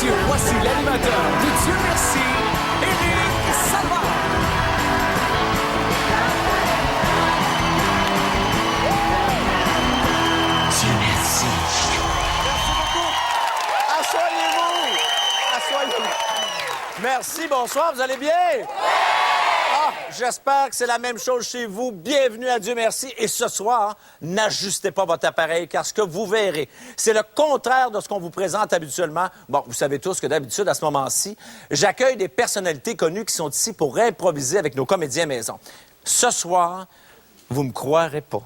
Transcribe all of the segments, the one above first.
messieurs, voici l'animateur de Dieu merci, Éric Salvaire. Dieu merci. Merci beaucoup. Assoyez-vous. Assoyez-vous. Merci, bonsoir, vous allez bien? Ah, j'espère que c'est la même chose chez vous. Bienvenue à Dieu merci. Et ce soir, n'ajustez pas votre appareil, car ce que vous verrez, c'est le contraire de ce qu'on vous présente habituellement. Bon, vous savez tous que d'habitude, à ce moment-ci, j'accueille des personnalités connues qui sont ici pour improviser avec nos comédiens maison. Ce soir, vous me croirez pas.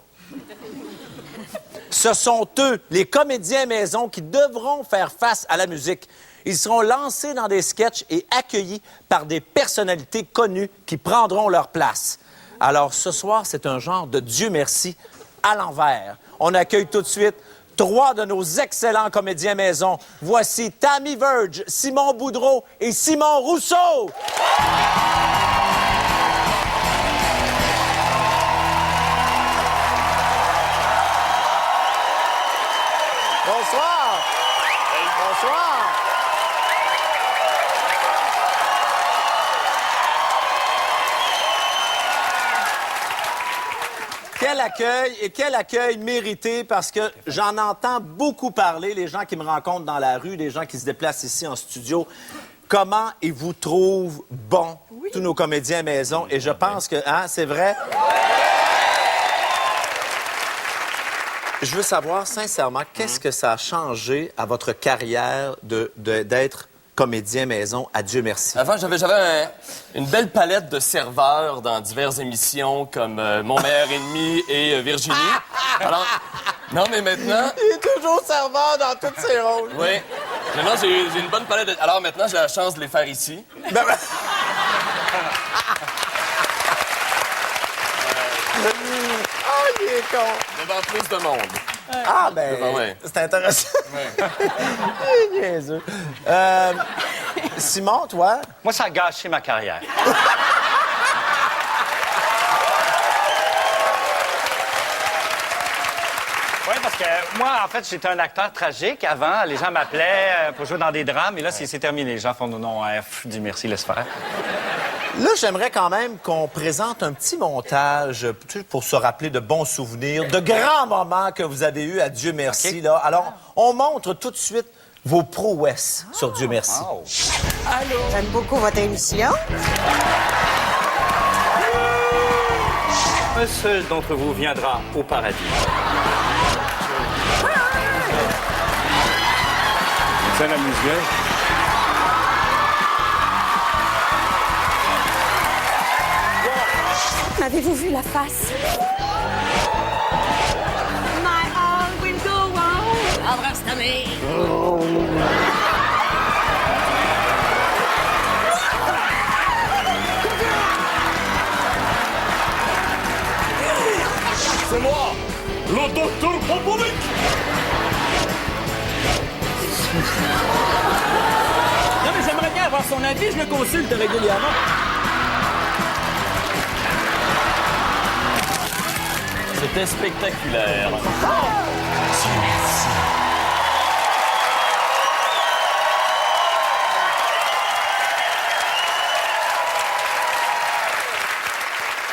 Ce sont eux, les comédiens maison, qui devront faire face à la musique. Ils seront lancés dans des sketchs et accueillis par des personnalités connues qui prendront leur place. Alors, ce soir, c'est un genre de Dieu merci à l'envers. On accueille tout de suite 3 de nos excellents comédiens maison. Voici Tammy Verge, Simon Boudreau et Simon Rousseau. Bonsoir. Bonsoir. Quel accueil et quel accueil mérité parce que j'en entends beaucoup parler, les gens qui me rencontrent dans la rue, les gens qui se déplacent ici en studio. Comment ils vous trouvent bons, tous nos comédiens maison? Et je pense que, hein, c'est vrai? Je veux savoir, sincèrement, qu'est-ce que ça a changé à votre carrière d'être comédien maison à Dieu merci? Avant, j'avais une belle palette de serveurs dans diverses émissions comme Mon meilleur ennemi et Virginie. Alors, non, mais maintenant... Il est toujours serveur dans tous ses rôles. Oui. Maintenant, j'ai une bonne palette de... Alors maintenant, j'ai la chance de les faire ici. Ben... il est con. Devant plus de monde. Ah, ben, ouais. C'est intéressant. Ouais. Il est niaiseux. Simon, toi? Moi, ça a gâché ma carrière. Oui, parce que moi, en fait, j'étais un acteur tragique avant. Les gens m'appelaient pour jouer dans des drames. Et là, c'est terminé. Les gens font non, Dieu merci, laisse faire. Là, j'aimerais quand même qu'on présente un petit montage pour se rappeler de bons souvenirs, de grands moments que vous avez eus à Dieu merci. Okay. Là. Alors, on montre tout de suite vos prouesses sur Dieu merci. Wow. Allô? J'aime beaucoup votre émission. Un seul d'entre vous viendra au paradis. C'est la musique. Avez-vous vu la face? My heart will go on. Abrace-ta-mé. C'est moi, le docteur Popovic. Non, mais j'aimerais bien avoir son avis, je le consulte régulièrement. C'était spectaculaire.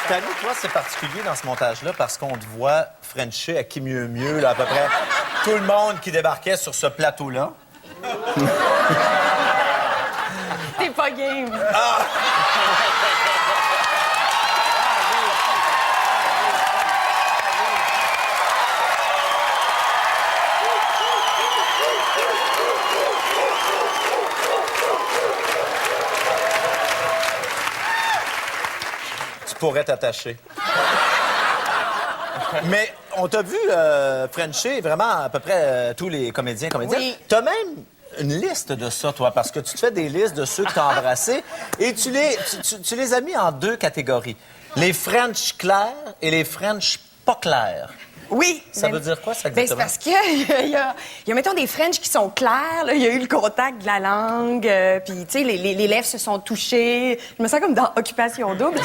Tammy, toi, c'est particulier dans ce montage-là parce qu'on te voit frencher à qui mieux mieux, là, à peu près tout le monde qui débarquait sur ce plateau-là. T'es pas game. Pourrait t'attacher. Mais on t'a vu frencher vraiment à peu près tous les comédiennes. Oui. T'as même une liste de ça, toi, parce que tu te fais des listes de ceux que t'as embrassés et tu les as mis en 2 catégories. Les French clairs et les French pas clairs. Oui. Ça veut dire quoi, ça, Ben, exactement? c'est parce qu'il y a, mettons, des French qui sont clairs. Là. Il y a eu le contact de la langue. Puis, tu sais, les lèvres se sont touchées. Je me sens comme dans Occupation double.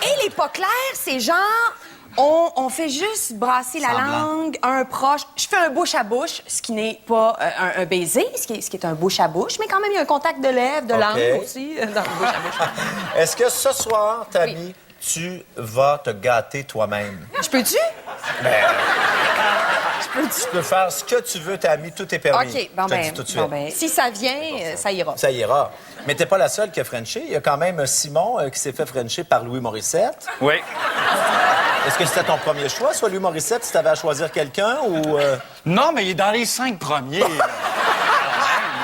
Et les pas clairs, c'est genre... On fait juste brasser la Semblant. langue, un proche. Je fais un bouche à bouche, ce qui n'est pas un baiser, ce qui est un bouche à bouche, mais quand même, il y a un contact de lèvres, de langue aussi, dans le bouche à bouche. Est-ce que ce soir, Tammy, tu vas te gâter toi-même? Je peux-tu? Tu peux faire ce que tu veux, Tammy, tout est permis. OK, bon Je te le dis tout de suite. ben, si ça vient, ça ira. Ça ira. Mais t'es pas la seule qui a Frenché. Il y a quand même Simon qui s'est fait Frencher par Louis Morissette. Oui. Est-ce que c'était ton premier choix, soit Louis Morissette, si t'avais à choisir quelqu'un ou... Non, mais il est dans les 5 premiers. Là. Quand même,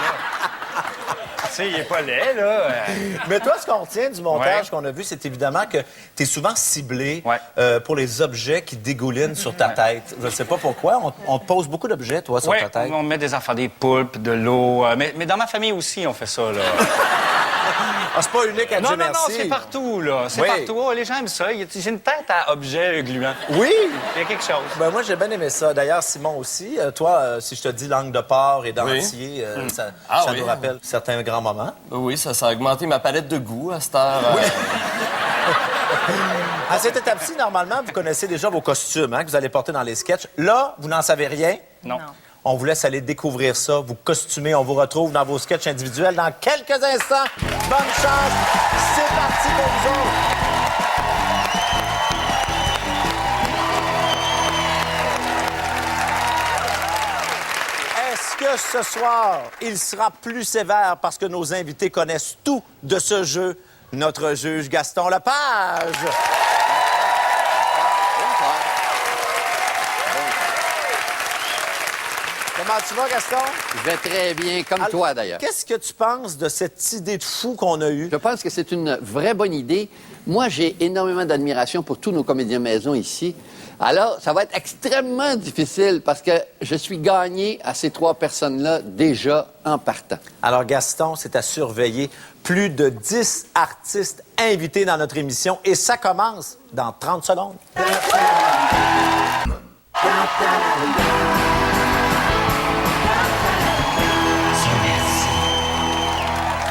là. Tu sais, il est pas laid, là. Mais toi, ce qu'on retient du montage Ouais. qu'on a vu, c'est évidemment que tu es souvent ciblé Ouais. pour les objets qui dégoulinent sur ta tête. Je ne sais pas pourquoi. On te pose beaucoup d'objets, toi, sur Oui, ta tête. on met des affaires, des poulpes, de l'eau. Mais dans ma famille aussi, on fait ça, là. Ah, c'est pas unique à Non, Dieu non, non, merci. c'est partout, là. C'est Oui. partout. Oh, les gens aiment ça. J'ai une tête à objet gluant. Oui! Il y a quelque chose. Ben moi, j'ai bien aimé ça. D'ailleurs, Simon aussi. Toi, si je te dis langue de porc et dentier, ça oui. nous rappelle certains grands moments. Oui, ça a augmenté ma palette de goût à cette heure. À cette étape-ci, normalement, vous connaissez déjà vos costumes que vous allez porter dans les sketchs. Là, vous n'en savez rien. Non. On vous laisse aller découvrir ça, vous costumer. On vous retrouve dans vos sketchs individuels dans quelques instants. Bonne chance. C'est parti pour vous autres. Est-ce que ce soir, il sera plus sévère parce que nos invités connaissent tout de ce jeu? Notre juge Gaston Lepage. Comment tu vas, Gaston? Je vais très bien, comme Alors, toi d'ailleurs. Qu'est-ce que tu penses de cette idée de fou qu'on a eue? Je pense que c'est une vraie bonne idée. Moi, j'ai énormément d'admiration pour tous nos comédiens maison ici. Alors, ça va être extrêmement difficile parce que je suis gagné à ces 3 personnes-là déjà en partant. Alors, Gaston, c'est à surveiller. Plus de 10 artistes invités dans notre émission et ça commence dans 30 secondes.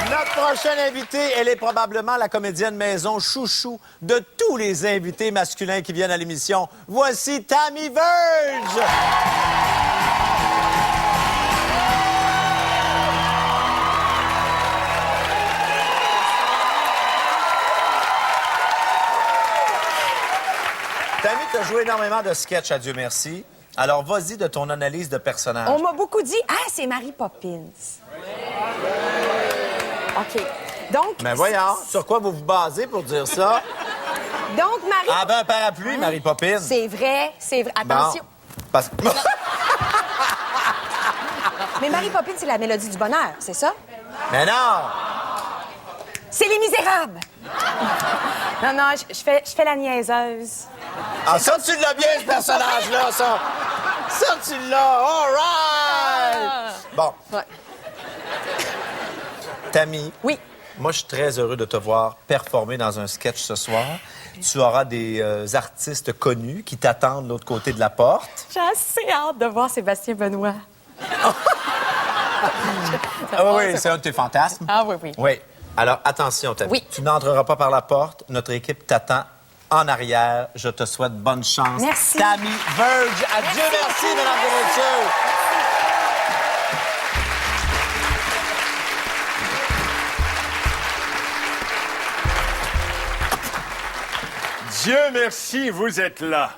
Notre prochaine invitée, elle est probablement la comédienne maison chouchou de tous les invités masculins qui viennent à l'émission. Voici Tammy Verge! Tammy, tu as joué énormément de sketchs, à Dieu merci. Alors, vas-y de ton analyse de personnage. On m'a beaucoup dit, c'est Mary Poppins. OK. Donc. Mais voyons, sur quoi vous vous basez pour dire ça? Donc, Marie. Ah ben, un parapluie, Mary Poppins. C'est vrai, c'est vrai. Bon. Attention. Parce... Mais Mary Poppins, c'est la mélodie du bonheur, c'est ça? Mais non! C'est Les Misérables. Non, non, je fais la niaiseuse. Ah, ça, tu l'as bien, ce personnage-là, ça! Ça, tu l'as! All right! Bon. Ouais. Tammy. Oui. Moi, je suis très heureux de te voir performer dans un sketch ce soir. Tu auras des artistes connus qui t'attendent de l'autre côté de la porte. J'ai assez hâte de voir Sébastien Benoît. Ah oui, c'est un de tes fantasmes. Ah oui, oui. Oui. Alors, attention, Tammy. Oui. Tu n'entreras pas par la porte. Notre équipe t'attend en arrière. Je te souhaite bonne chance. Merci. Tammy Verge. Adieu, merci, mesdames et messieurs. Dieu merci, vous êtes là.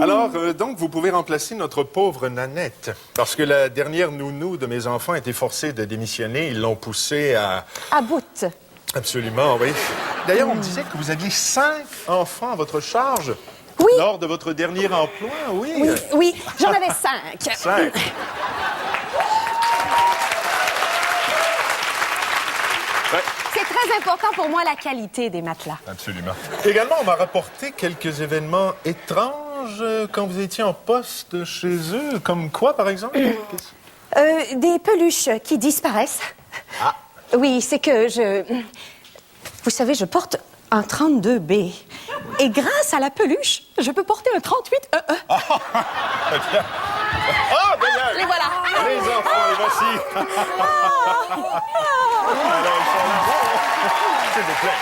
Alors, donc, vous pouvez remplacer notre pauvre Nanette. Parce que la dernière nounou de mes enfants a été forcée de démissionner. Ils l'ont poussée à... À bout. Absolument, oui. D'ailleurs, on me disait que vous aviez 5 enfants à votre charge. Oui. Lors de votre dernier emploi, oui. Oui, oui, j'en avais 5. 5. C'est très important pour moi, la qualité des matelas. Absolument. Également, on m'a rapporté quelques événements étranges quand vous étiez en poste chez eux. Comme quoi, par exemple? Des peluches qui disparaissent. Ah. Oui, c'est que Vous savez, je porte un 32B. Et grâce à la peluche, je peux porter un 38E. Ah, d'ailleurs! Les voilà. Les enfants, les voici! Alors, ils sont là. S'il vous plaît.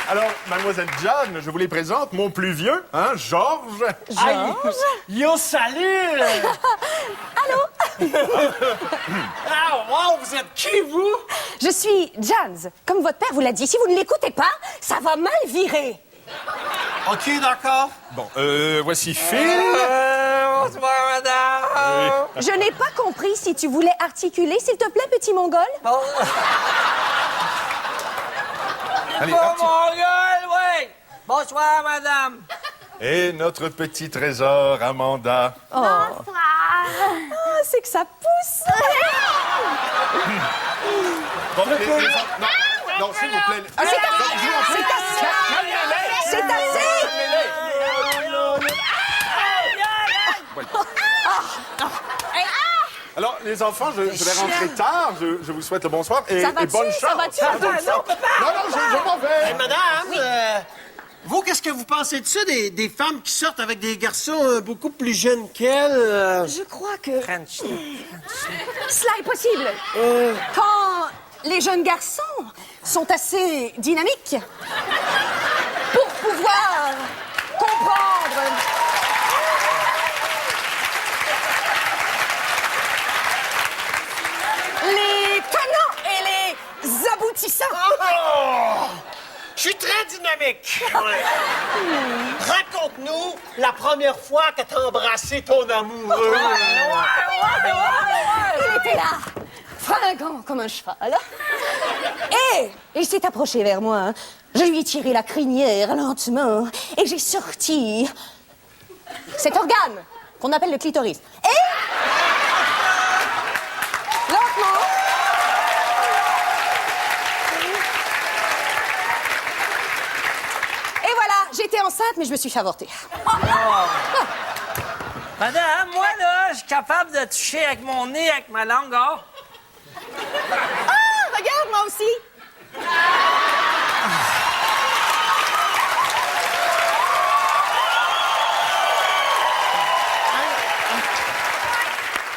Alors, mademoiselle Jeanne, je vous les présente, mon plus vieux, hein, Georges. Yo, salut! Allô? Ah, wow, vous êtes qui, vous? Je suis Jans. Comme votre père vous l'a dit, si vous ne l'écoutez pas, ça va mal virer. OK, d'accord. Bon, voici Phil. Bonsoir, madame. Je n'ai pas compris si tu voulais articuler, s'il te plaît, petit mongol. Allez, Bon, articule. mon gars, oui. Bonsoir, madame. Et notre petit trésor, Amanda. Ah, c'est que ça pousse. Bon, non, s'il vous plaît. Ah, c'est assez. C'est assez. Alors, les enfants, je vais rentrer tard. Je vous souhaite le bonsoir et, Ça va-tu? bonne chance. Ça va-tu? Bonne chance. Non, je m'en vais. Madame, vous, qu'est-ce que vous pensez de ça, des femmes qui sortent avec des garçons beaucoup plus jeunes qu'elles? Je crois que cela est possible. Quand les jeunes garçons sont assez dynamiques pour pouvoir comprendre les tenants et les aboutissants. Je suis très dynamique. Raconte-nous la première fois que t'as embrassé ton amoureux. Il était là, fringant comme un cheval. Et il s'est approché vers moi. Je lui ai tiré la crinière lentement et j'ai sorti cet organe qu'on appelle le clitoris. Et lentement, et voilà, j'étais enceinte, mais je me suis fait avorter. Madame, moi, là, je suis capable de toucher avec mon nez, avec ma langue, hein? Ah, regarde, moi aussi.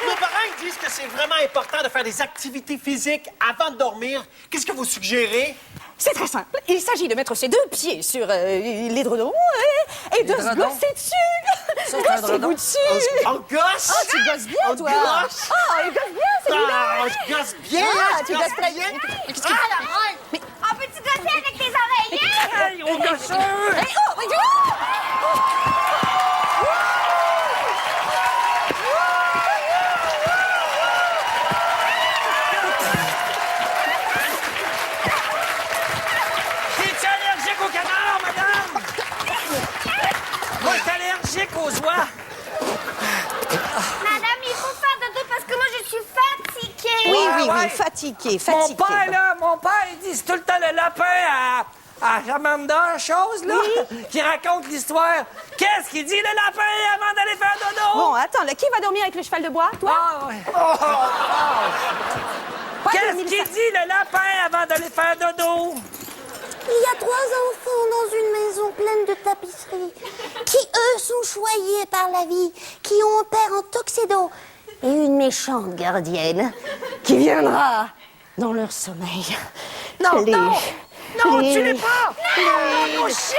Nos parents, ils disent que c'est vraiment important de faire des activités physiques avant de dormir. Qu'est-ce que vous suggérez? C'est très simple. Il s'agit de mettre ses deux pieds sur l'édredon et de se gosser dessus. Gossez-vous dessus. On gosse? Ah, tu gosses bien, On toi. gosse? Ah, il gosse bien, celui-là. Ah, je gosse bien! Ah, je tu gosse gosses très bien. On peut-tu gosser avec tes oreillers? Hey, on gosse! Hey, oh, mais Es-tu allergique au canard, madame? Moi, je suis allergique aux oies. Madame, il faut faire dodo parce que moi, je suis fatiguée. oui, fatigué. Mon père, il dit c'est tout le temps le lapin à Jamanda, chose, là, qui raconte l'histoire. Qu'est-ce qu'il dit, le lapin, avant d'aller faire dodo? Bon, attends, qui va dormir avec le cheval de bois, toi? Ah, ouais. Pas de Qu'est-ce mille- qu'il dit, le lapin, avant d'aller faire dodo? Il y a 3 enfants dans une maison pleine de tapisseries qui, eux, sont choyés par la vie, qui ont un père en tuxedo et une méchante gardienne qui viendra dans leur sommeil. Non, Les- non! Non, les- tu l'es pas! les- Non, shit!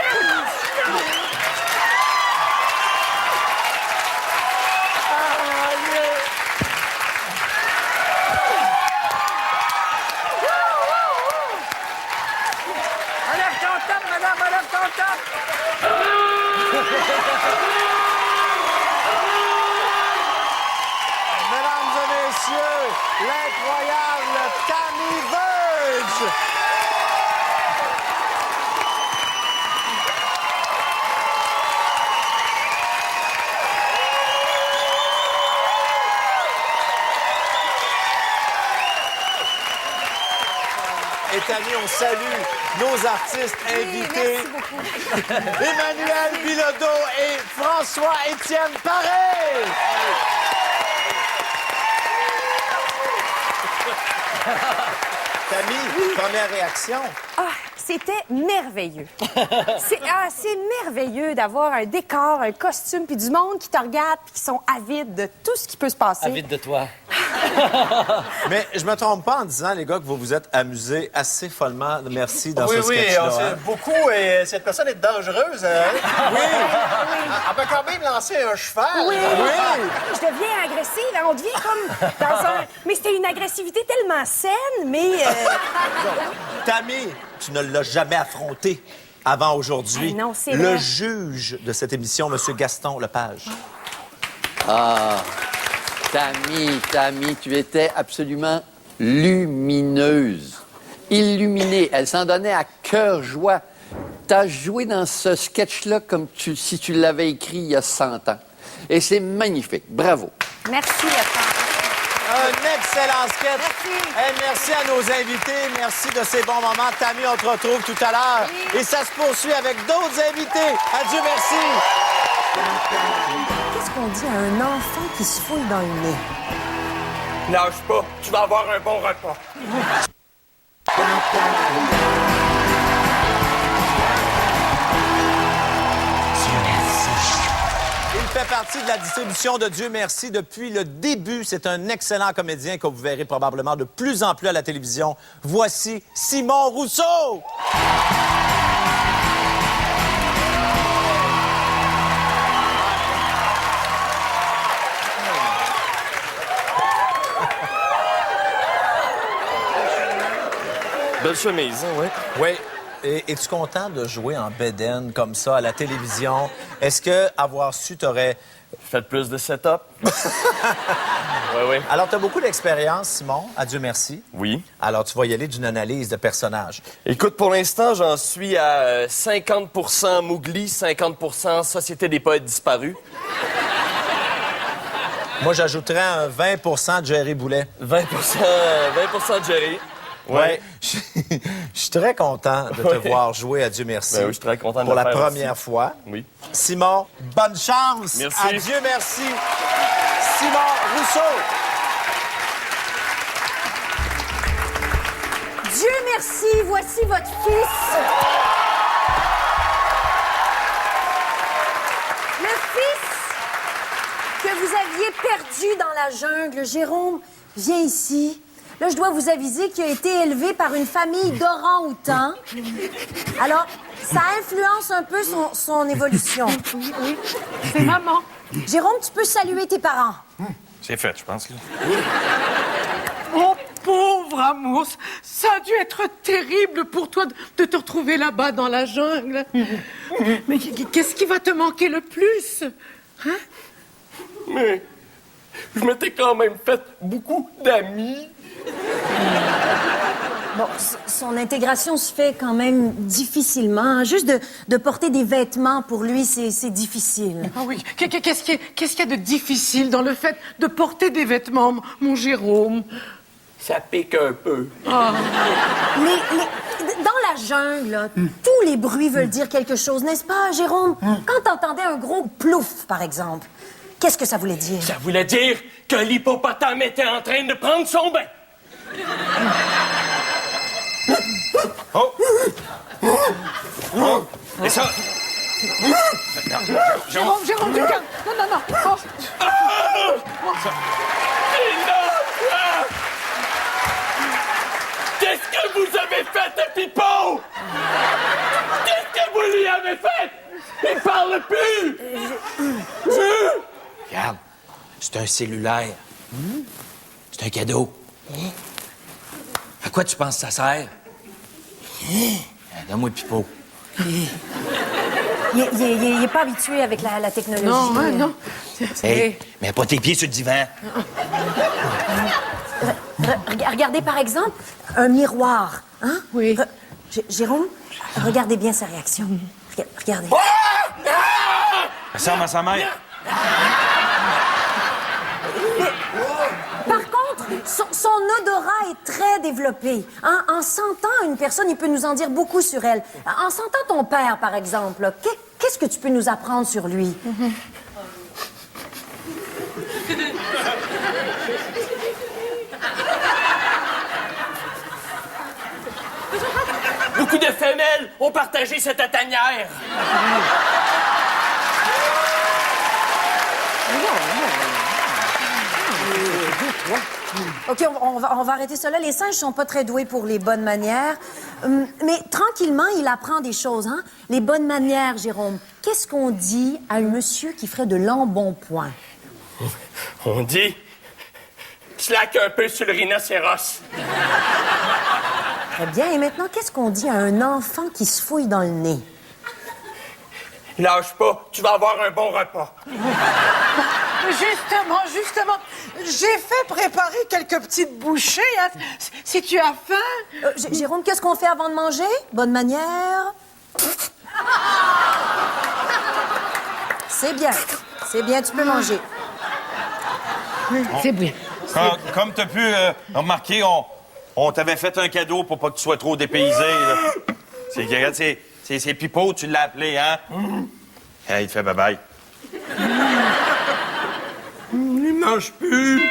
Enlève ton top, madame, enlève ton top! Mesdames et messieurs, l'incroyable Tammy Verge! Et Tammy, on salue nos artistes invités. Merci beaucoup. Emmanuel Bilodeau et François-Étienne Paré. Tammy, première réaction. Ah, c'était merveilleux. C'est merveilleux d'avoir un décor, un costume, puis du monde qui te regarde, puis qui sont avides de tout ce qui peut se passer. Vite de toi. Mais je me trompe pas en disant, les gars, que vous vous êtes amusés assez follement. Merci dans Oui, ce oui, sketch-là. on s'est hein. beaucoup et cette personne est dangereuse. Hein? Oui! Elle peut quand même lancer un cheval. Oui. Je deviens agressive, hein, on devient comme dans un... Mais c'était une agressivité tellement saine, mais... Tammy, tu ne l'as jamais affronté avant aujourd'hui. Ah non, c'est Le vrai. juge de cette émission, M. Gaston Lepage. Ah, Tammy, tu étais absolument lumineuse. Illuminée. Elle s'en donnait à cœur joie. T'as joué dans ce sketch-là comme si tu l'avais écrit il y a 100 ans. Et c'est magnifique. Bravo. Merci, Lepage. Un excellent sketch. Merci. Merci à nos invités. Merci de ces bons moments. Tammy, on te retrouve tout à l'heure. Et ça se poursuit avec d'autres invités. Adieu, merci. Qu'est-ce qu'on dit à un enfant qui se fouille dans le nez? Lâche pas, tu vas avoir un bon repas. Il fait partie de la distribution de Dieu merci depuis le début. C'est un excellent comédien que vous verrez probablement de plus en plus à la télévision. Voici Simon Rousseau. Belle chemise, hein, ouais. Oui. Es-tu content de jouer en bedaine comme ça à la télévision? Est-ce que avoir su t'aurais... Faites plus de setup. Oui. Alors, tu as beaucoup d'expérience, Simon. Adieu merci. Oui. Alors, tu vas y aller d'une analyse de personnage. Écoute, pour l'instant, j'en suis à 50% Mowgli, 50% Société des poètes disparus. Moi, j'ajouterais un 20 de Jerry Boulet. 20% de Jerry. Ouais. Je suis très content de te voir jouer à Dieu merci. Ben oui, je suis très content de pour le la faire première aussi. fois. Oui. Simon, bonne chance. Merci. Adieu merci. Simon Rousseau. Dieu merci, voici votre fils. Le fils que vous aviez perdu dans la jungle. Jérôme, viens ici. Là, je dois vous aviser qu'il a été élevé par une famille d'orang-outans. Alors, ça influence un peu son évolution. Oui, c'est maman. Jérôme, tu peux saluer tes parents. C'est fait, je pense. Là. Oh, pauvre Amos, ça a dû être terrible pour toi de te retrouver là-bas dans la jungle. Mais qu'est-ce qui va te manquer le plus? Hein? Mais je m'étais quand même fait beaucoup d'amis. Bon, son intégration se fait quand même difficilement. Juste de porter des vêtements, pour lui, c'est difficile. Ah oui, qu'est-ce qu'il y a de difficile dans le fait de porter des vêtements, mon Jérôme? Ça pique un peu. Dans la jungle, là, tous les bruits veulent dire quelque chose, n'est-ce pas, Jérôme? Quand t'entendais un gros plouf, par exemple, qu'est-ce que ça voulait dire? Ça voulait dire que l'hippopotame était en train de prendre son bain. Et ça... Jérôme, du calme. Non. Oh. Qu'est-ce que vous avez fait à Pipo? Qu'est-ce que vous lui avez fait? Il parle plus! Regarde, c'est un cellulaire. C'est un cadeau. À quoi tu penses que ça sert? Donne-moi Pipo. Il est pas habitué avec la technologie. Non. Hey, mets pas tes pieds sur le divan. Regardez, par exemple, un miroir. Hein? Oui. Jérôme, regardez bien sa réaction. Regardez. Ça ressemble à sa mère. Par contre, son odorat est très développé. Hein? En sentant une personne, il peut nous en dire beaucoup sur elle. En sentant ton père, par exemple, là, qu'est-ce que tu peux nous apprendre sur lui? Beaucoup de femelles ont partagé cette tanière. OK, on va arrêter ça là. Les singes sont pas très doués pour les bonnes manières. Mais tranquillement, il apprend des choses, hein? Les bonnes manières, Jérôme. Qu'est-ce qu'on dit à un monsieur qui ferait de l'embonpoint? On dit... slack un peu sur le rhinocéros. Très bien. Et maintenant, qu'est-ce qu'on dit à un enfant qui se fouille dans le nez? Lâche pas, tu vas avoir un bon repas. Justement, j'ai fait préparer quelques petites bouchées, hein, si tu as faim. Jérôme, qu'est-ce qu'on fait avant de manger? Bonne manière? C'est bien, tu peux manger. C'est bien. Comme tu as pu remarquer, on t'avait fait un cadeau pour pas que tu sois trop dépaysé. Là. C'est Pipo, tu l'as appelé, hein? Il te fait bye-bye. Il mange plus.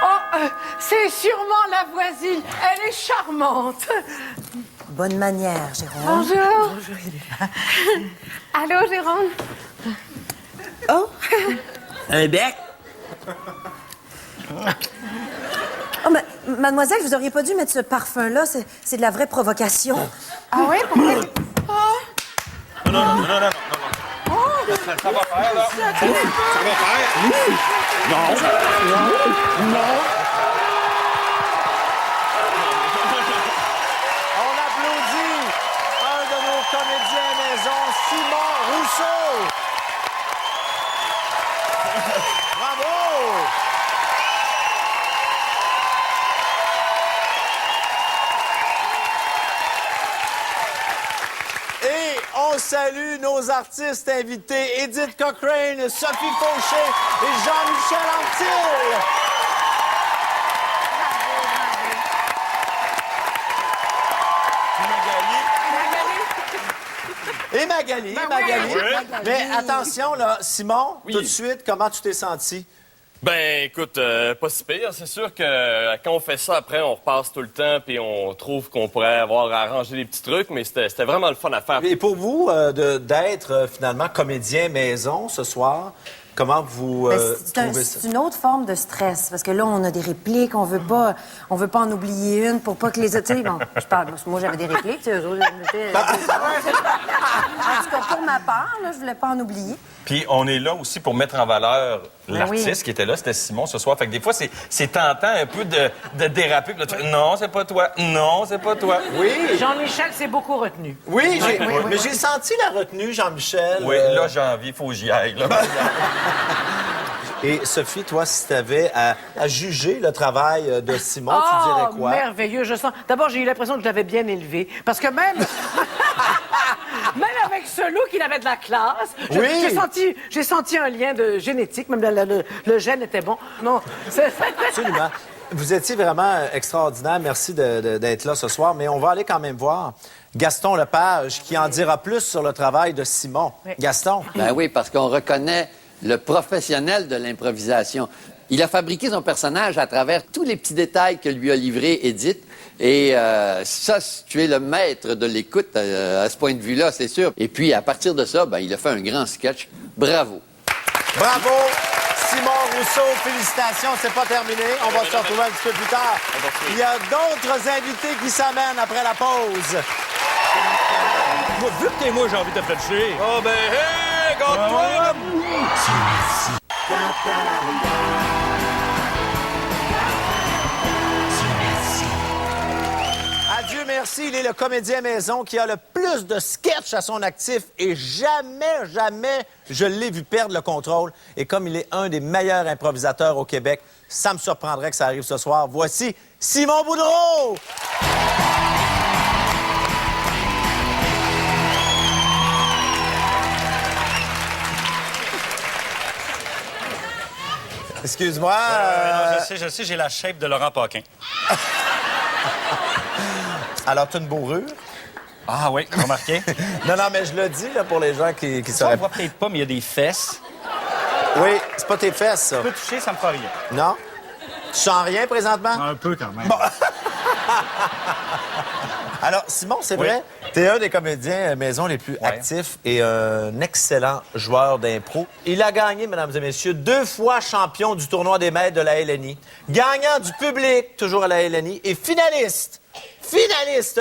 Oh, c'est sûrement la voisine. Elle est charmante. Bonne manière, Jérôme. Bonjour. Allô, Jérôme? Oh? Un bec? Oh, mais, mademoiselle, vous auriez pas dû mettre ce parfum-là. C'est de la vraie provocation. Ah oui? Pourquoi? Non. Ça va faire, là. Ça va faire. Non. On applaudit un de nos comédiens maison, Simon Rousseau. Bravo! Et on salue nos artistes invités, Edith Cochrane, Sophie Fauché et Jean-Michel Anctil. Et Magali. Mais attention, là, Simon, tout de suite, comment tu t'es senti? Ben, écoute, pas si pire. C'est sûr que quand on fait ça, après, on repasse tout le temps, puis on trouve qu'on pourrait avoir arrangé des petits trucs, mais c'était vraiment le fun à faire. Et pour vous, d'être finalement comédien maison ce soir, comment vous trouvez ça? C'est une autre forme de stress, parce que là, on a des répliques, on veut pas en oublier une pour pas que les autres... Tu sais, bon, je parle, moi, j'avais des répliques, tu sais, eux autres, en tout cas, pour ma part, là, je voulais pas en oublier. Puis on est là aussi pour mettre en valeur l'artiste qui était là, c'était Simon ce soir. Fait que des fois, c'est tentant un peu de déraper. Puis là, tu fais, non, c'est pas toi. Non, c'est pas toi. Oui. Jean-Michel s'est beaucoup retenu. Oui, mais j'ai senti la retenue, Jean-Michel. Oui, là, j'ai envie, il faut que j'y aille. Là. Et Sophie, toi, si tu avais à juger le travail de Simon, tu dirais quoi? Merveilleux, je sens... D'abord, j'ai eu l'impression que je l'avais bien élevé. Parce que même... même avec ce look, il avait de la classe. J'ai senti un lien de génétique. Même le gène était bon. Non, Absolument. Vous étiez vraiment extraordinaire. Merci d'être là ce soir. Mais on va aller quand même voir Gaston Lepage qui en dira plus sur le travail de Simon. Oui. Gaston? Ben oui, parce qu'on reconnaît le professionnel de l'improvisation. Il a fabriqué son personnage à travers tous les petits détails que lui a livrés Edith. Et ça, tu es le maître de l'écoute à ce point de vue-là, c'est sûr. Et puis, à partir de ça, ben, il a fait un grand sketch. Bravo. Bravo, Simon Rousseau. Félicitations, c'est pas terminé. On va se retrouver un petit peu plus tard. Il y a d'autres invités qui s'amènent après la pause. Vu que t'es moi, j'ai envie de te fletcher. Oh, ben, hey, garde-toi! Adieu, merci. Il est le comédien maison qui a le plus de sketchs à son actif et jamais je l'ai vu perdre le contrôle. Et comme il est un des meilleurs improvisateurs au Québec, ça me surprendrait que ça arrive ce soir. Voici Simon Boudreau! Excuse-moi. Je sais, j'ai la shape de Laurent Paquin. Alors, tu as une bourrure? Ah oui, remarqué. Non, mais je le dis là, pour les gens qui Ça, sauraient on voit peut-être pas, mais il y a des fesses. Oui, c'est pas tes fesses, ça. Tu peux toucher, ça me fait rien. Non? Tu sens rien présentement? Un peu quand même. Bon. Alors, Simon, c'est vrai, T'es un des comédiens maison les plus actifs et un excellent joueur d'impro. Il a gagné, mesdames et messieurs, 2 fois champion du tournoi des maîtres de la LNI, gagnant du public, toujours à la LNI, et finaliste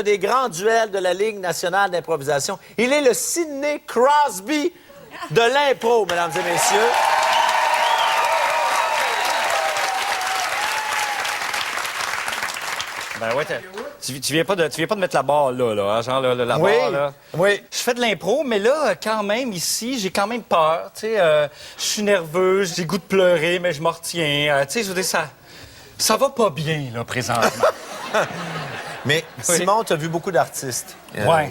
des grands duels de la Ligue nationale d'improvisation. Il est le Sidney Crosby de l'impro, mesdames et messieurs. Ben ouais, tu viens pas de mettre la barre là, hein, genre la barre là. Oui. Je fais de l'impro, mais là, quand même, ici, j'ai quand même peur, tu sais. Je suis nerveux, j'ai le goût de pleurer, mais je m'en retiens. Tu sais, je veux dire, ça va pas bien, là, présentement. Mais Simon, tu as vu beaucoup d'artistes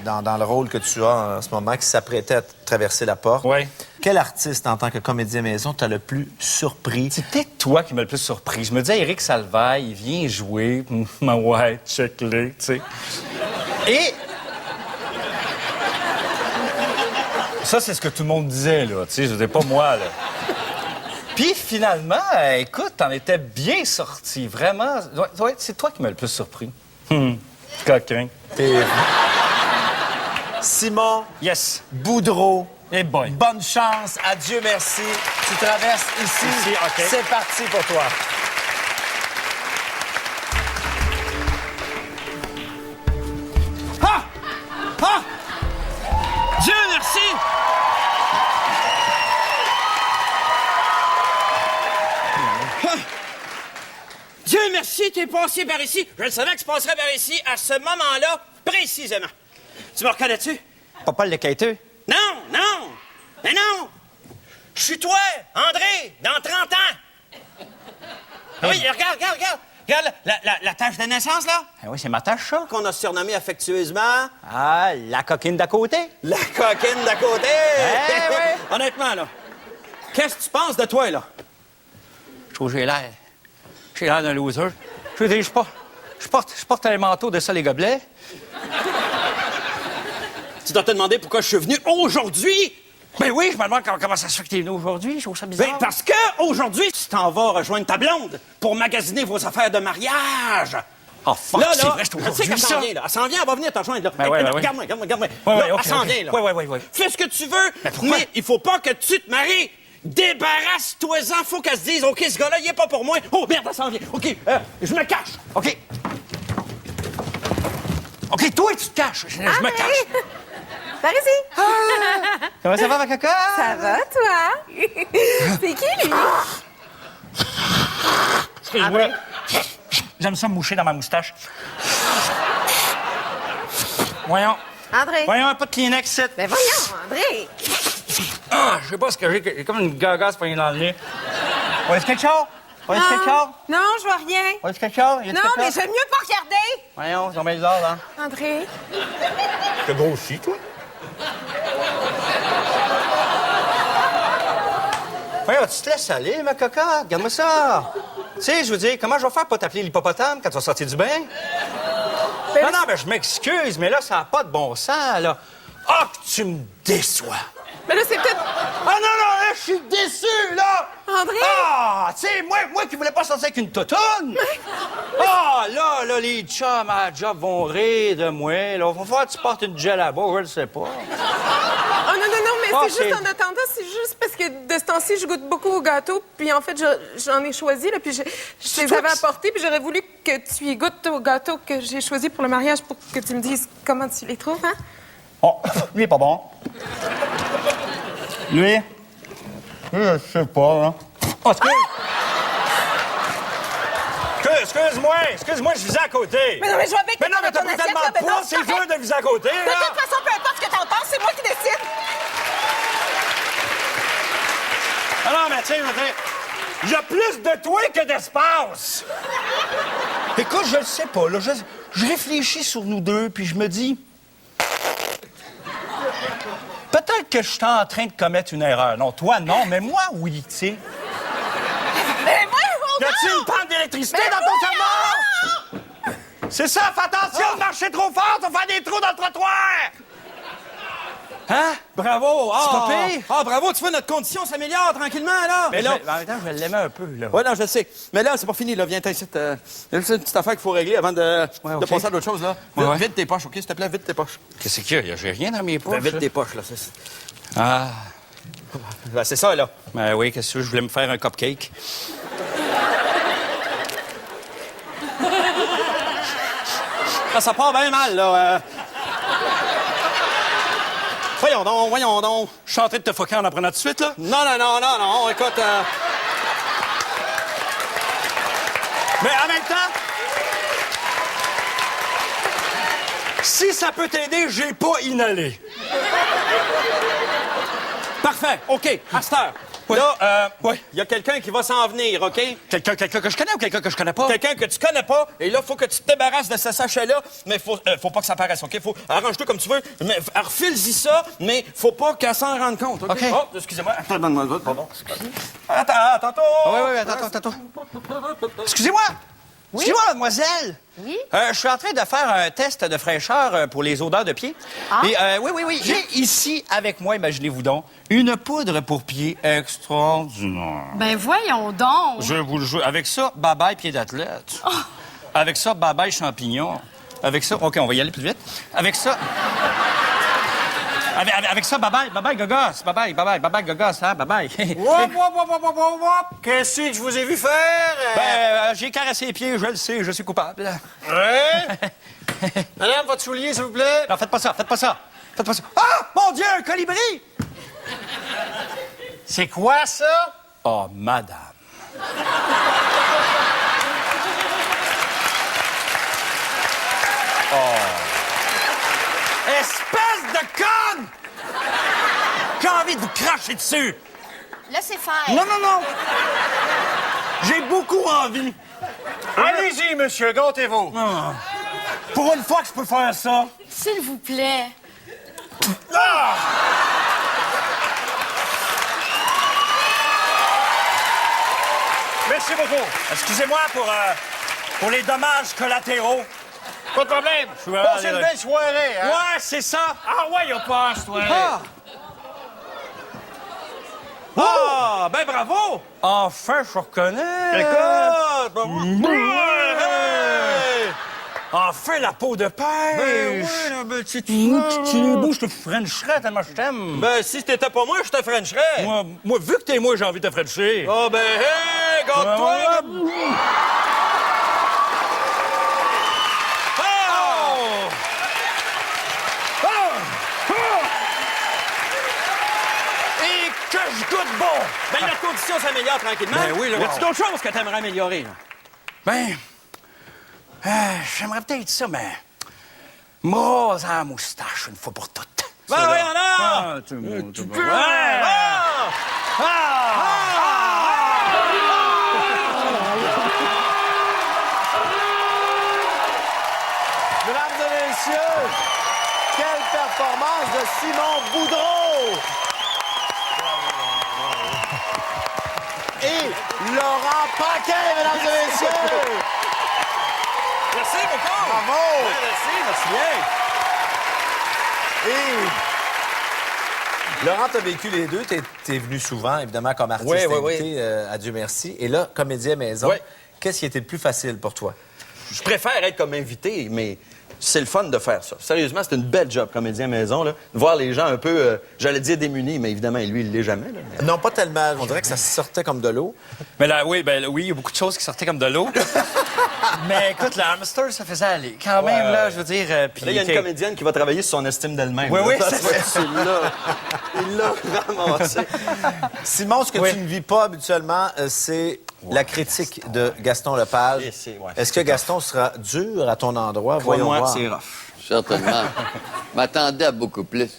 dans le rôle que tu as en ce moment qui s'apprêtaient à traverser la porte. Oui. Quel artiste, en tant que comédien maison, t'as le plus surpris? C'est peut-être toi qui m'as le plus surpris. Je me disais, Éric Salvaille, il vient jouer. Ouais, check-le, tu sais. Et... ça, c'est ce que tout le monde disait, là. Tu sais, je veux dire, pas moi, là. Puis finalement, écoute, t'en étais bien sorti, vraiment. Ouais, c'est toi qui m'as le plus surpris. Coquin. Simon. Yes. Boudreau. Eh boy. Bonne chance. Adieu, merci. Tu traverses ici. OK. C'est parti pour toi. Ah! Ah! Dieu merci! Ah! Dieu merci, t'es passé par ici. Je savais que tu passerais par ici à ce moment-là, précisément. Tu me reconnais-tu? Papa le quêteux? Non, non! Mais non! Je suis toi, André, dans 30 ans! Ah oui, regarde! Regarde la tâche de naissance, là? Ah oui, c'est ma tâche, ça. Qu'on a surnommée affectueusement... Ah, la coquine d'à côté. La coquine d'à côté! Eh oui. Honnêtement, là, qu'est-ce que tu penses de toi, là? Je trouve que j'ai l'air d'un loser. Je veux dire, je porte un manteau de ça, les gobelets. Tu dois te demander pourquoi je suis venu aujourd'hui? Ben oui, je me demande comment ça se fait que t'es venu aujourd'hui. Je trouve ça bizarre. Ben parce que aujourd'hui, tu t'en vas rejoindre ta blonde pour magasiner vos affaires de mariage. Oh, fuck, là, c'est vrai, je trouve tu sais qu'elle s'en vient, là. Elle s'en vient, elle va venir te rejoindre, là. Ben ouais, ouais, regarde-moi. Ouais, Là, ok, elle s'en ok. vient, là. Ouais. Fais ce que tu veux, pourquoi? mais il faut pas que tu te maries. Débarrasse-toi-en, faut qu'elle se dise, OK, ce gars-là, il est pas pour moi. Oh, merde, elle s'en vient. OK, je me cache. OK. OK, toi, tu te caches. Je me cache. Par ici. Comment ça va, ma caca? Ça va, toi? C'est qui, lui? Excuse-moi. J'aime ça me moucher dans ma moustache. Voyons. André. Voyons, pas de Kleenex, c'est. Ben voyons, André. Ah, je sais pas ce que j'ai. J'ai comme une gagasse poignée dans le nez. Est-ce quelque chose? Est-ce quelque chose? Non, je vois rien. Est-ce quelque chose? Y a-tu Non, quelque mais chose? j'aime mieux pas regarder. Voyons, c'est bien bizarre, là. André. T'as grossi, toi? Voyons, tu te laisses aller, ma cocotte. Regarde-moi ça. Tu sais, je veux dire, comment je vais faire pour t'appeler l'hippopotame quand tu vas sortir du bain? Non, mais je m'excuse, mais là, ça n'a pas de bon sens, là. Ah, que tu me déçois. Mais là, c'est peut-être... Ah non, là, je suis déçu, là! André! Ah, tu sais, moi qui voulais pas sortir avec une totoune! Ah, là, les chums à la job vont rire de moi, là. Va falloir que tu portes une gel à bas, je le sais pas. Oh non, mais Ah, c'est juste en attendant, c'est juste parce que de ce temps-ci, je goûte beaucoup au gâteau, puis en fait, j'en ai choisi, là, puis je les avais apportés, puis j'aurais voulu que tu y goûtes au gâteau que j'ai choisi pour le mariage pour que tu me dises comment tu les trouves, hein? Oh, lui est pas bon. Lui? Je sais pas, hein. Oh, excuse-moi, je visais à côté. Mais non, mais je vois bien que Mais non, mais t'as ton pas assiette, tellement là, de mais non, poids, c'est c'est correct. dur de viser à côté, De là. toute façon, peu importe ce que t'en penses, c'est moi qui décide. Ah non, mais tiens, il y a plus de toi que d'espace. Écoute, je le sais pas, là. Je réfléchis sur nous deux, puis je me dis... Peut-être que je suis en train de commettre une erreur. Non, toi, non, mais moi, oui, tu sais. Mais moi, Y a-t-il une panne d'électricité dans ton cerveau? C'est ça, fais attention de marcher trop fort, tu vas faire des trous dans le trottoir! Hein? Bravo! C'est pas Ah! pire? Ah, bravo, tu vois, notre condition s'améliore tranquillement, là! Mais là... En même temps, je vais l'aimer un peu, là. Ouais, non, je le sais. Mais là, c'est pas fini, là. Viens, t'as ici. Il y a juste une petite affaire qu'il faut régler avant de passer à d'autres choses, là. Ouais. Vide tes poches, OK? S'il te plaît, vide tes poches. Qu'est-ce qu'il y a? J'ai rien dans mes poches. Vide tes poches, là. Ah. Ben, c'est ça, là. Ben oui, qu'est-ce que je voulais me faire un cupcake. Ah, ça part bien mal, là. Voyons donc. Je suis en train de te foquer en apprenant tout de suite, là? Non, écoute... Mais en même temps, si ça peut t'aider, j'ai pas inhalé. Parfait, OK, à cette heure. Ouais. Là, Ouais. il y a quelqu'un qui va s'en venir, OK? Quelqu'un que je connais ou quelqu'un que je connais pas? Quelqu'un que tu connais pas, et là, faut que tu te débarrasses de ce sachet-là, mais faut pas que ça paraisse, OK? Arrange-toi comme tu veux, mais refile-y ça, mais faut pas qu'elle s'en rende compte, OK? OK. Oh, excusez-moi. Attends, donne-moi le pardon. Attends. Oui, attends. Excusez-moi! Excusez-moi, mademoiselle! Oui? Je suis en train de faire un test de fraîcheur pour les odeurs de pied. Ah. Et oui. J'ai ici avec moi, imaginez-vous donc, une poudre pour pied extraordinaire. Ben voyons donc. Je vous le jure. Avec ça, bye-bye pied d'athlète. Avec ça, bye-bye champignon. Avec ça, OK, on va y aller plus vite. Avec ça... Avec ça, bye-bye gogos. Bye-bye gogos, hein, bye-bye. Qu'est-ce que je vous ai vu faire? J'ai caressé les pieds, je le sais, je suis coupable. Ouais? Madame, votre soulier, s'il vous plaît? Non, faites pas ça. Ah! Mon Dieu, un colibri! C'est quoi, ça? Oh, madame. Espèce de conne! J'ai envie de vous cracher dessus. Là, c'est fait. Non. J'ai beaucoup envie. Allez-y, monsieur, gâtez-vous. Pour une fois que je peux faire ça. S'il vous plaît. Merci beaucoup. Excusez-moi pour les dommages collatéraux. Pas de problème. Passez une belle soirée, hein? Ouais, c'est ça. Ah ouais, y'a pas, toi. Ah, ben bravo! Enfin, je reconnais. Écoute, Enfin, la peau de pêche. Ben oui, ben, Tu es beau, je te frencherais tellement je t'aime. Ben, si t'étais pas moi, je te frencherais. Moi, vu que t'es moi, j'ai envie de te frencher. Oh, ben, hey, garde-toi. Et que je goûte bon. Ben, la condition s'améliore tranquillement. Ben oui, là, Y a-tu d'autres choses que t'aimerais améliorer, là? Ben, j'aimerais peut-être ça, mais me raser la moustache une fois pour toutes. Ben, oui, on a! Mesdames et messieurs, quelle performance de Simon Boudreau! Et Laurent Paquin, mesdames et messieurs! Merci beaucoup! Bravo! Ouais, merci bien. Et Laurent, t'as vécu les deux. T'es venu souvent, évidemment, comme artiste invité à Dieu merci. Et là, comédien maison, qu'est-ce qui était le plus facile pour toi? Je préfère être comme invité, mais c'est le fun de faire ça. Sérieusement, c'est une belle job, comédien maison, là. De voir les gens un peu, j'allais dire démunis, mais évidemment, lui, il l'est jamais, là. Non, pas tellement. On dirait que ça sortait comme de l'eau. Mais là, oui, il y a beaucoup de choses qui sortaient comme de l'eau. Mais écoute, le hamster, ça faisait aller. Quand même, là, je veux dire... puis là, il y a une comédienne qui va travailler sur son estime d'elle-même. Oui, là. c'est Il l'a ramassé. Simon, ce que tu ne vis pas habituellement, c'est la critique de Gaston Lepage. Est-ce que Gaston sera dur à ton endroit? Voyons Moi, voir. c'est rough. Certainement. M'attendais à beaucoup plus.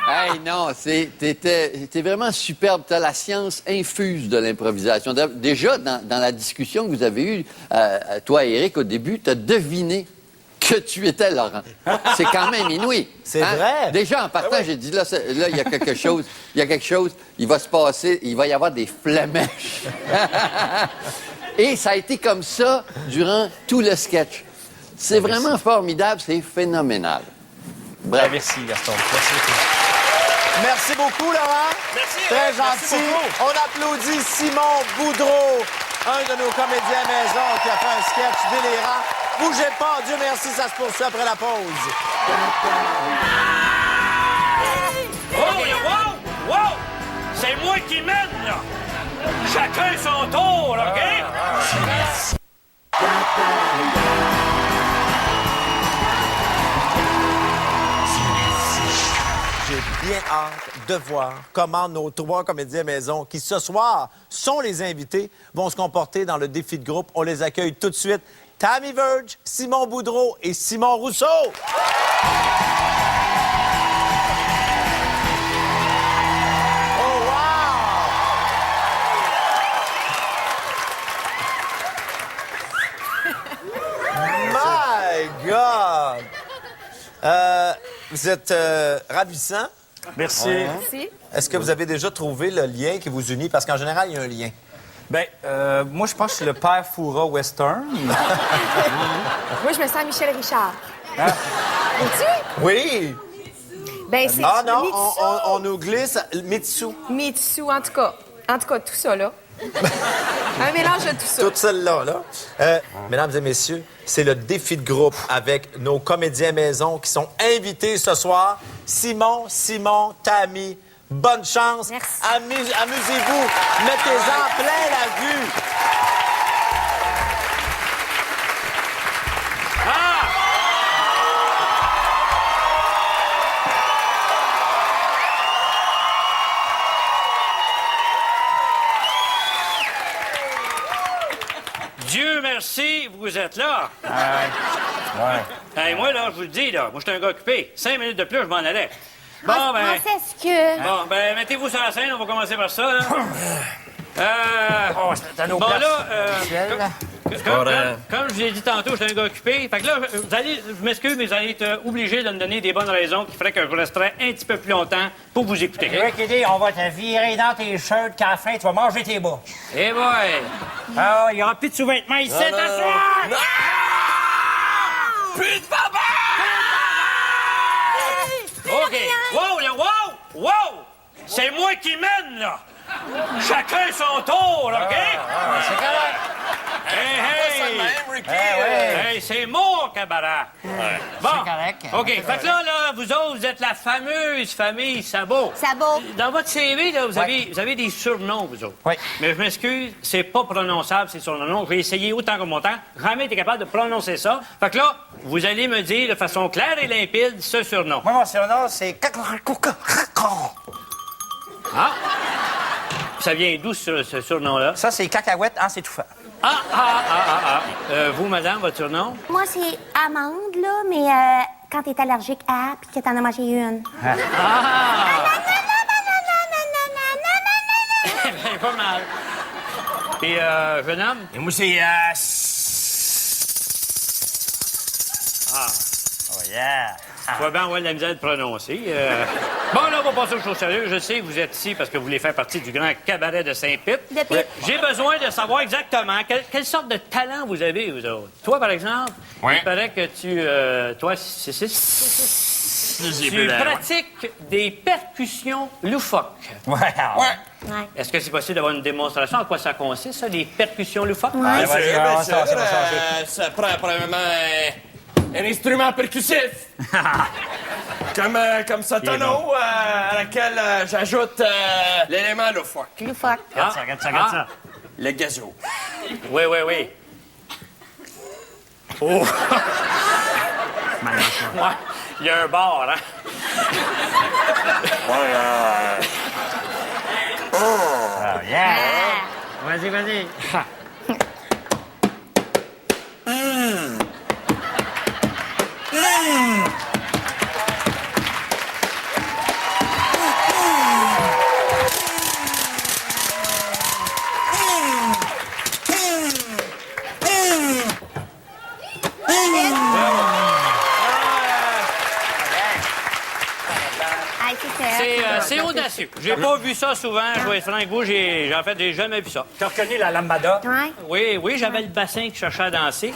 Hey, non, t'es vraiment superbe. T'as la science infuse de l'improvisation. Déjà, dans la discussion que vous avez eue, toi et Éric, au début, t'as deviné que tu étais Laurent. C'est quand même inouï. C'est vrai. Déjà, en partant, j'ai dit, là, il y a quelque chose. Il va se passer, il va y avoir des flamèches. Et ça a été comme ça durant tout le sketch. C'est vraiment formidable, c'est phénoménal. Bravo. Merci, Gaston. Merci beaucoup. Merci beaucoup, Laurent. Merci. Très Merci gentil. beaucoup. On applaudit Simon Boudreau, un de nos comédiens à maison qui a fait un sketch délirant. Bougez pas, Dieu merci, ça se poursuit après la pause. Oh, wow! Wow! C'est moi qui mène, là! Chacun son tour, là, OK? J'ai bien hâte de voir comment nos 3 comédiens maison, qui ce soir sont les invités, vont se comporter dans le défi de groupe. On les accueille tout de suite. Tammy Verge, Simon Boudreau et Simon Rousseau. Oh, wow! My God! Vous êtes ravissant. Merci. Merci. Est-ce que vous avez déjà trouvé le lien qui vous unit? Parce qu'en général, il y a un lien. Ben, moi, je pense que c'est le père Foura Western. Moi, je me sens Michel Richard. Vois-tu? Oui! Ben, c'est Ah non, Mitsu. on nous glisse Mitsu. Mitsu, en tout cas. En tout cas, tout ça, là. Un mélange de tout ça. Toute celle-là, là. Mesdames et messieurs, c'est le défi de groupe avec nos comédiens maison qui sont invités ce soir. Simon, Tammy, bonne chance. Merci. Amusez-vous. Mettez-en plein la vue. Dieu merci, vous êtes là. Ouais. Hey, moi, là, je vous le dis, là, moi, je suis un gars occupé. 5 minutes de plus, je m'en allais. Bon, ben... Francesque. Bon, ben, mettez-vous sur la scène, on va commencer par ça, là. C'est à nos Bon, places. là, comme je vous ai dit tantôt, je suis un gars occupé. Fait que là, vous allez, je m'excuse, mais vous allez être obligé de me donner des bonnes raisons qui feraient que je resterais un petit peu plus longtemps pour vous écouter. Ricky, on va te virer dans tes shirts qu'à la fin, tu vas manger tes bas. Eh boy! Ah, il y aura plus de sous-vêtements ici, t'assois! Plus de papa! OK. Wow, là, wow! Wow! C'est moi qui mène, là! Chacun son tour, OK? C'est correct. Hey, hey! Hey, c'est mon cabaret! Bon, C'est correct. OK. Fait que là, vous autres, vous êtes la fameuse famille Sabot. Sabot. Dans votre CV, là, vous avez des surnoms, vous autres. Oui. Mais je m'excuse, c'est pas prononçable, ces surnoms. J'ai essayé autant que mon temps. Jamais été capable de prononcer ça. Fait que là, vous allez me dire de façon claire et limpide ce surnom. Moi, mon surnom, c'est... Ah! Ça vient d'où, ce surnom-là? Ça, c'est cacahuète en s'étouffant. Vous, madame, votre surnom? Moi, c'est amande, là, mais quand t'es allergique à, puis que t'en as mangé une. Ben, pas mal. Et, jeune homme? Et moi, c'est... Oh, yeah! Je vais bien avoir de la misère de prononcer. Bon, là, on va passer aux choses sérieuses. Je sais que vous êtes ici parce que vous voulez faire partie du grand cabaret de Saint-Pit. De Pitt. J'ai besoin de savoir exactement quelle sorte de talent vous avez, vous autres. Toi, par exemple, il paraît que tu... toi, tu pratiques des percussions loufoques. Ouais. Est-ce que c'est possible d'avoir une démonstration? En quoi ça consiste, ça, les percussions loufoques? Bien sûr. Ça prend probablement un instrument percussif. comme Satono, à laquelle j'ajoute l'élément loufoque. Loufoque. Regarde ça. Le gazo. Oui. Oh! Ouais, il y a un bar, hein? Oh, yeah! Vas-y. C'est audacieux. j'ai pas vu ça souvent, je vais être franc avec vous, en fait, j'ai jamais vu ça. T'as reconnu la lambada? Ouais. Oui, j'avais le bassin qui cherchait à danser.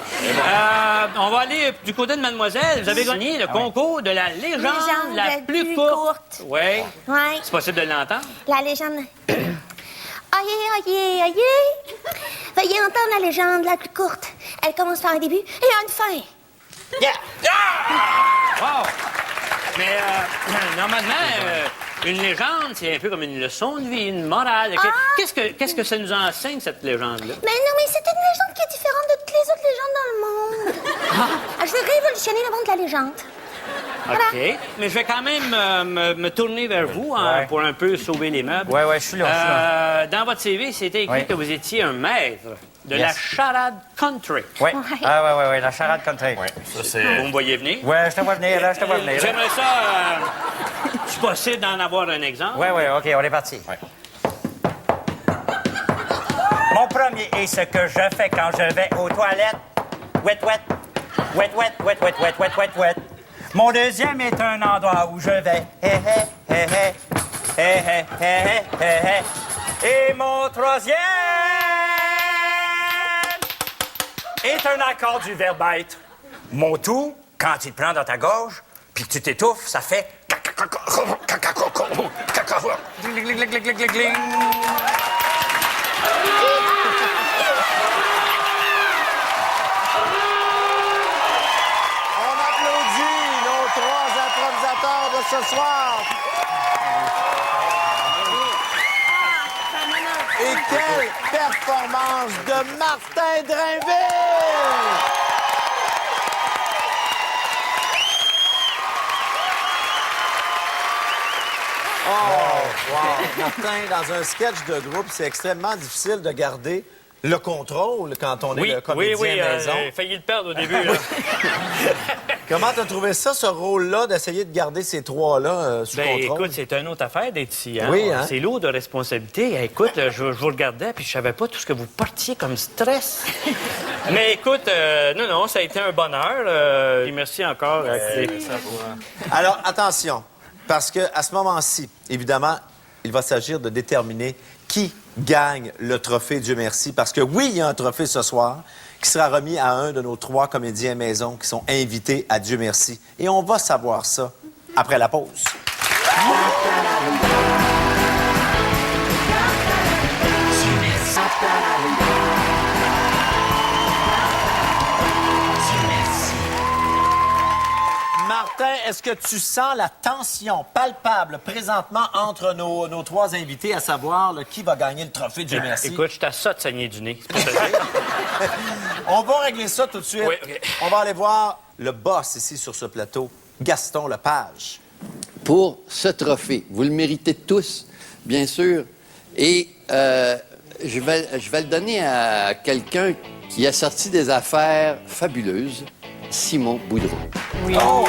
On va aller du côté de mademoiselle. Vous avez gagné le concours de la légende la plus courte. Oui. Ouais. C'est possible de l'entendre? La légende. Aïe, aïe. Veuillez entendre la légende la plus courte. Elle commence par un début et une fin. Yeah! Wow! Mais normalement, une légende, c'est un peu comme une leçon de vie, une morale. Qu'est-ce que ça nous enseigne, cette légende-là? Mais non, mais c'est une légende qui est différente de toutes les autres légendes dans le monde. Je veux révolutionner le monde de la légende. OK. Mais je vais quand même me tourner vers vous pour un peu sauver les meubles. Ouais, je suis là. Dans votre CV, c'était écrit que vous étiez un maître de la charade country. Oui. Ouais, la charade country. Ouais, ça, c'est... Vous me voyez venir? Ouais, je te vois venir, là, J'aimerais ça, si possible, d'en avoir un exemple. Ouais, OK, on est parti. Ouais. Mon premier est ce que je fais quand je vais aux toilettes. Wet. Mon deuxième est un endroit où je vais. Et mon troisième est un accord du verbe être. Mon tout, quand il te prend dans ta gorge, puis que tu t'étouffes, ça fait... Ce soir. Et quelle performance de Martin Drainville! Martin, dans un sketch de groupe, c'est extrêmement difficile de garder le contrôle quand on est le comédien maison. J'ai failli le perdre au début. Là. Comment t'as trouvé ça, ce rôle-là, d'essayer de garder ces trois-là sous contrôle? Écoute, c'est une autre affaire d'être ici. Hein? Oui, hein? C'est lourd de responsabilité. Écoute, je vous regardais, puis je savais pas tout ce que vous portiez comme stress. Mais écoute, non, ça a été un bonheur. Et merci encore. Alors, attention, parce que à ce moment-ci, évidemment, il va s'agir de déterminer qui gagne le trophée Dieu merci. Parce que oui, il y a un trophée ce soir qui sera remis à un de nos 3 comédiens maison qui sont invités à Dieu merci. Et on va savoir ça après la pause. Martin, est-ce que tu sens la tension palpable présentement entre nos 3 invités, à savoir qui va gagner le trophée Dieu merci? Écoute, je t'assois de saigner du nez. C'est pas ça. On va régler ça tout de suite. Oui, okay. On va aller voir le boss ici sur ce plateau, Gaston Lepage. Pour ce trophée, vous le méritez tous, bien sûr. Et je vais le donner à quelqu'un qui a sorti des affaires fabuleuses, Simon Boudreau. Oui. Oh!